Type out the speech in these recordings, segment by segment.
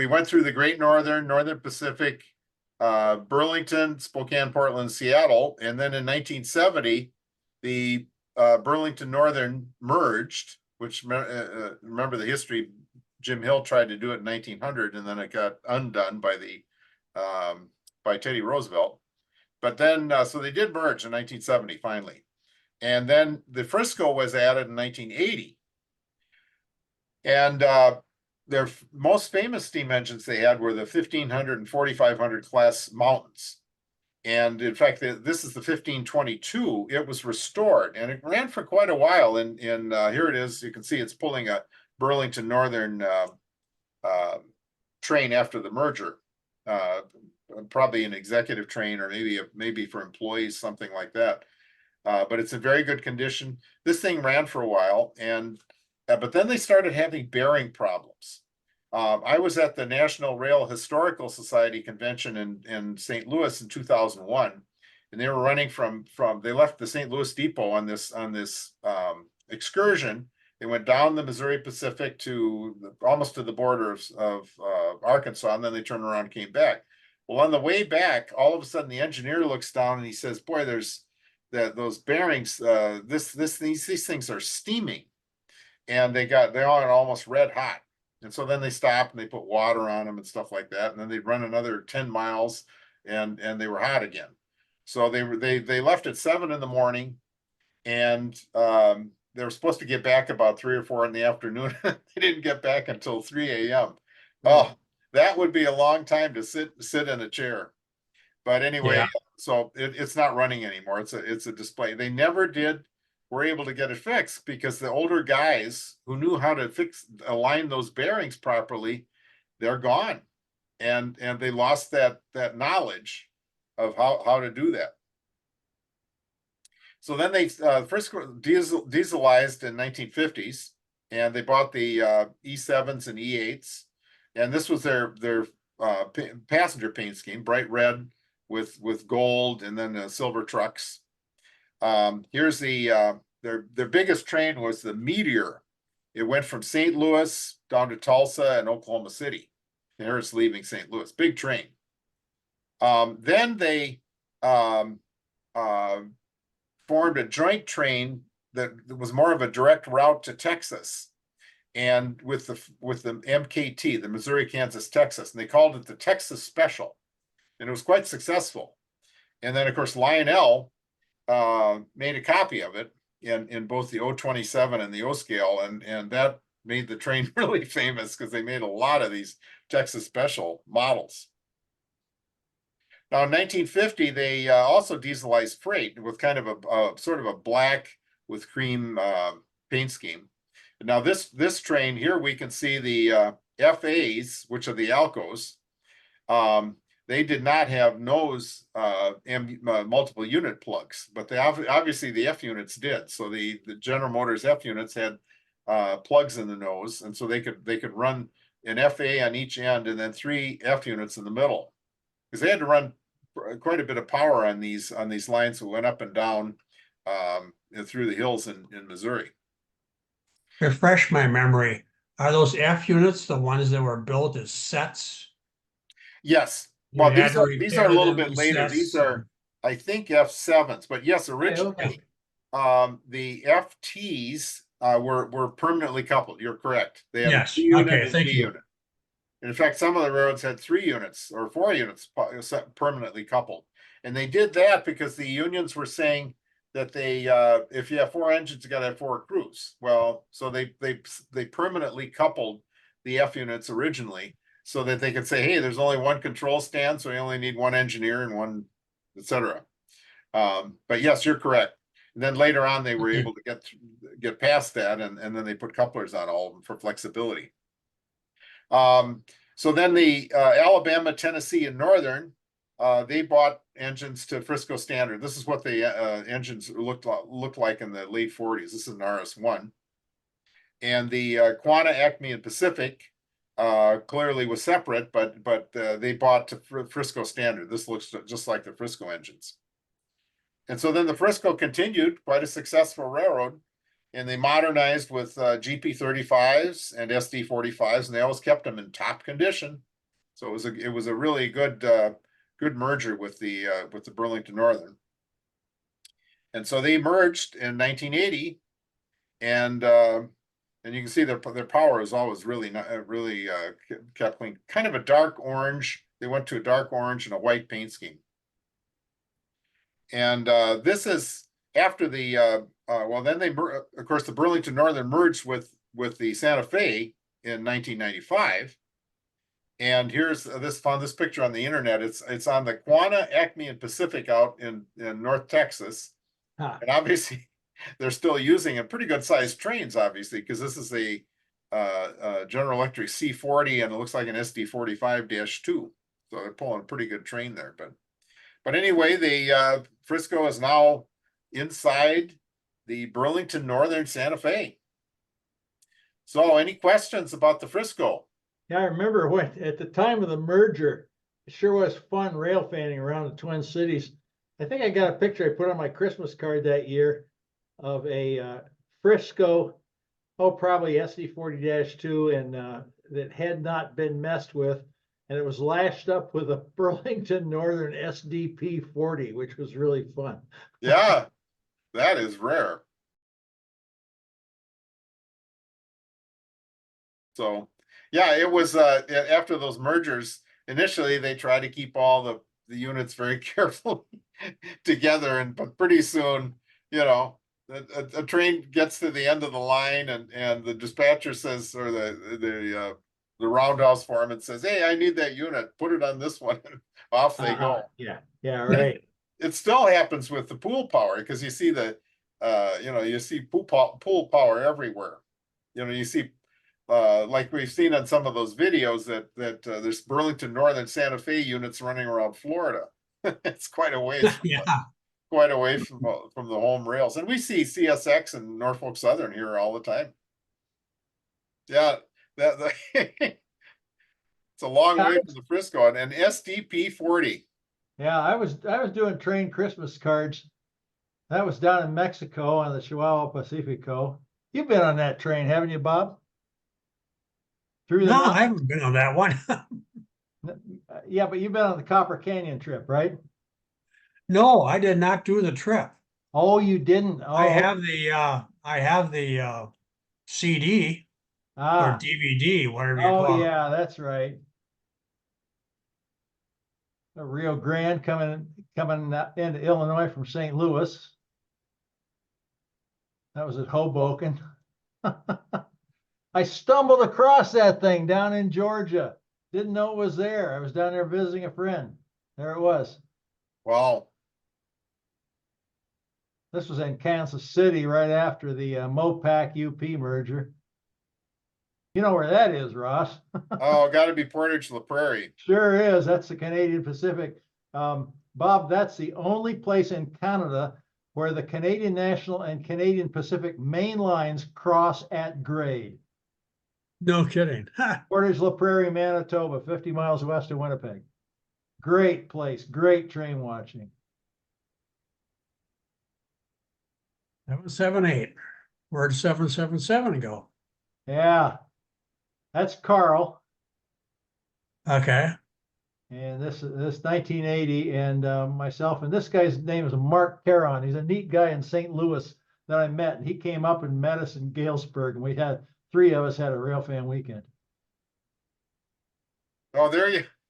We went through the Great Northern, Northern Pacific, Burlington, Spokane, Portland, Seattle, and then in 1970, the Burlington Northern merged, which remember the history. Jim Hill tried to do it in 1900, and then it got undone by by Teddy Roosevelt. But then, so they did merge in 1970 finally, and then the Frisco was added in 1980, and their most famous steam engines they had were the 1500 and 4500 class Mountains. And in fact, this is the 1522. It was restored and it ran for quite a while. And here it is. You can see it's pulling a Burlington Northern train after the merger. Probably an executive train, or maybe for employees, something like that. But it's in very good condition. This thing ran for a while, and but then they started having bearing problems. I was at the National Rail Historical Society convention in St. Louis in 2001, and they were running they left the St. Louis Depot on this excursion. They went down the Missouri Pacific to almost to the border of Arkansas, and then they turned around and came back. Well, on the way back, all of a sudden the engineer looks down and he says, "Boy, there's those bearings. These things are steaming." And they all almost red hot. And so then they stopped and they put water on them and stuff like that. And then they'd run another 10 miles and they were hot again. So they left at 7 in the morning, and they were supposed to get back about 3 or 4 in the afternoon. They didn't get back until 3 a.m. Oh, that would be a long time to sit in a chair. But anyway, Yeah. so it's not running anymore. It's a display. They never were able to get it fixed because the older guys who knew how to align those bearings properly, they're gone. And they lost that knowledge of how to do that. So then they first dieselized in 1950s, and they bought the E7s and E8s. And this was their passenger paint scheme, bright red with gold, and then silver trucks. Here's their biggest train was the Meteor. It went from St. Louis down to Tulsa and Oklahoma City. And here it's leaving St. Louis. Big train. Then they formed a joint train that was more of a direct route to Texas, and with the MKT, the Missouri, Kansas, Texas, and they called it the Texas Special, and it was quite successful. And then of course Lionel made a copy of it in both the O27 and the O scale, and that made the train really famous because they made a lot of these Texas Special models. Now in 1950, they also dieselized freight with kind of a sort of a black with cream paint scheme. Now this train here, we can see the FAs, which are the Alcos. They did not have nose multiple unit plugs, but obviously the F units did. So the General Motors F units had plugs in the nose, and so they could run an FA on each end and then 3 F units in the middle, because they had to run quite a bit of power on these lines that went up and down through the hills in Missouri. Refresh my memory. Are those F units the ones that were built as sets? Yes. Well, these are a little bit later. Sets. These are, I think, F7s, but yes, originally the FTs were permanently coupled. You're correct. They had a T unit and B unit. And in fact, some of the roads had 3 units or 4 units permanently coupled. And they did that because the unions were saying that if you have 4 engines, you got to have 4 crews. Well, so they permanently coupled the F units originally, so that they could say, hey, there's only 1 control stand, so we only need 1 engineer and 1, etc. But yes, you're correct. And then later on, they were able to get past that, and then they put couplers on all of them for flexibility. So then the Alabama, Tennessee, and Northern, they bought engines to Frisco standard. This is what the engines looked like in the late 40s. This is an RS1. And the Quanta, Acme, and Pacific clearly was separate, but they bought to Frisco standard. This looks just like the Frisco engines. And so then the Frisco continued, quite a successful railroad, and they modernized with GP35s and SD45s, and they always kept them in top condition. So it was a really good good merger with the Burlington Northern. And so they merged in 1980, and you can see their power is always really not really kept clean. Kind of a dark orange. They went to a dark orange and a white paint scheme. And this is after the well, then of course the Burlington Northern merged with the Santa Fe in 1995. And here's found this picture on the internet. It's on the Quanah, Acme, and Pacific out in North Texas. Huh. And obviously they're still using a pretty good sized trains, obviously, because this is a General Electric C40 and it looks like an SD45-2. So they're pulling a pretty good train there. But anyway, the Frisco is now inside the Burlington Northern Santa Fe. So any questions about the Frisco? Yeah, I remember when at the time of the merger, it sure was fun rail fanning around the Twin Cities. I think I got a picture I put on my Christmas card that year of a Frisco, probably SD40-2, and that had not been messed with. And it was lashed up with a Burlington Northern SDP40, which was really fun. Yeah, that is rare. So, yeah, it was after those mergers, initially they tried to keep all the units very carefully together, but pretty soon, a train gets to the end of the line and the dispatcher says, or the roundhouse foreman says, "Hey, I need that unit, put it on this one." Off they go. Yeah, right. It still happens with the pool power, because you see you see pool power everywhere. You see like we've seen on some of those videos that there's Burlington Northern Santa Fe units running around Florida. It's quite a ways quite away from the home rails. And we see CSX and Norfolk Southern here all the time. Yeah, it's a long way from the Frisco. And SDP40. Yeah, I was doing train Christmas cards. That was down in Mexico on the Chihuahua Pacifico. You've been on that train, haven't you, Bob? No, I haven't been on that one. Yeah, but you've been on the Copper Canyon trip, right? No, I did not do the trip. Oh, you didn't? Oh. I have the CD or DVD, whatever you call it. Oh, yeah, that's right. The Rio Grande coming into Illinois from St. Louis. That was at Hoboken. I stumbled across that thing down in Georgia. Didn't know it was there. I was down there visiting a friend. There it was. Wow. This was in Kansas City right after the Mopac UP merger. You know where that is, Ross? Oh, got to be Portage La Prairie. Sure is. That's the Canadian Pacific. Bob, that's the only place in Canada where the Canadian National and Canadian Pacific main lines cross at grade. No kidding. Portage La Prairie, Manitoba, 50 miles west of Winnipeg. Great place, great train watching. That was 7-8. Where'd 777 go? Yeah, that's Carl. Okay. And this 1980, and myself, and this guy's name is Mark Caron. He's a neat guy in St. Louis that I met, and he came up and met us in Galesburg, and we had three of us had a railfan weekend. Oh,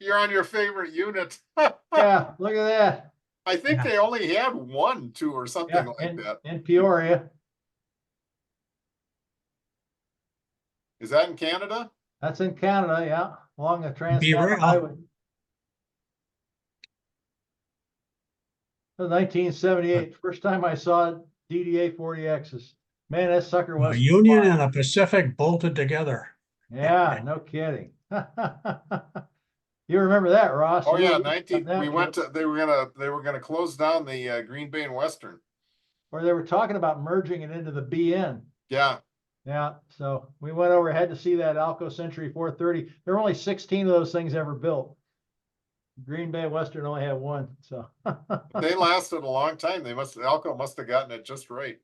you're on your favorite unit. Yeah, look at that. I think they only had 1, 2, or something like that. In Peoria. Is that in Canada? That's in Canada, yeah, along the Trans-Canada Highway. It was 1978, first time I saw DDA 40Xs. Man, that sucker was a Union and a Pacific bolted together. Yeah, no kidding. You remember that, Ross? Oh yeah, we went to they were gonna close down the Green Bay and Western. Or they were talking about merging it into the BN. Yeah. Yeah, so we went over, had to see that Alco Century 430. There were only 16 of those things ever built. Green Bay and Western only had 1, so. They lasted a long time. Alco must have gotten it just right.